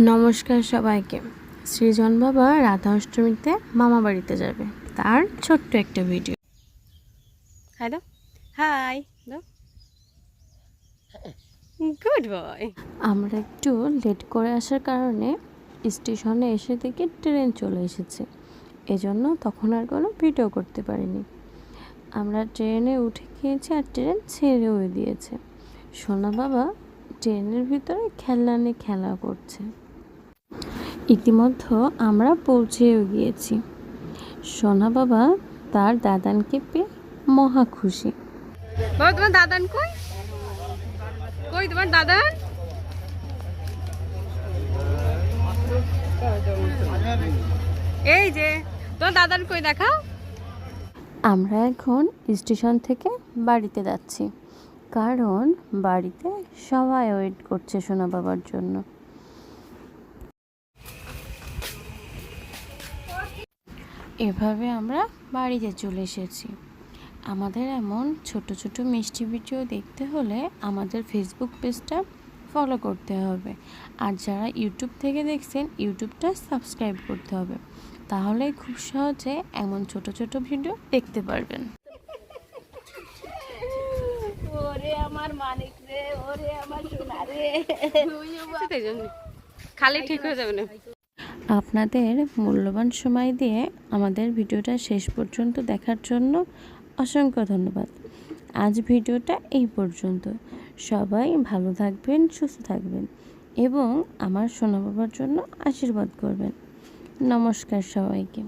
নমস্কার সবাইকে। সৃজন বাবা রাধা অষ্টমীতে মামা বাড়িতে যাবে, তার ছোট্ট একটা video. Hello, hi, good boy. আমরা একটু লেট করে আসার কারণে স্টেশনে এসে দেখি ট্রেন চলে এসেছে, এজন্য তখন আর কোনো ভিডিও করতে পারিনি। আমরা ট্রেনে উঠে গিয়েছি আর ট্রেন ছেড়েও দিয়েছে। সোনা বাবা ট্রেনের ভিতরে খেলনা নিয়ে খেলা করছে। ইতিমধ্যে আমরা পৌঁছেও গিয়েছি। সোনা বাবা তার দাদানকে পেয়ে মহা খুশি। বাবা, তোমার দাদান কই? কই তোমার দাদান? এই যে তোমার দাদান কই, দেখাও। আমরা এখন স্টেশন থেকে বাড়িতে যাচ্ছি, কারণ বাড়িতে সবাই ওয়েট করছে সোনা বাবার জন্য। এভাবে আমরা বাড়িতে চলে এসেছি। আমাদের এমন ছোট ছোট মিষ্টি ভিডিও দেখতে হলে আমাদের ফেসবুক পেজটা ফলো করতে হবে, আর যারা ইউটিউব থেকে দেখছেন ইউটিউবটা সাবস্ক্রাইব করতে হবে, তাহলে খুব সহজে এমন ছোট ছোট ভিডিও দেখতে পারবেন। ওরে আমার মানিক রে, ওরে আমার সোনা রে, খালি ঠিক হয়ে যাবে না। আপনাদের মূল্যবান সময় দিয়ে আমাদের ভিডিওটা শেষ পর্যন্ত দেখার জন্য অসংখ্য ধন্যবাদ। আজ ভিডিওটা এই পর্যন্ত। সবাই ভালো থাকবেন, সুস্থ থাকবেন এবং আমার সোনা বাবার জন্য আশীর্বাদ করবেন। নমস্কার সবাইকে।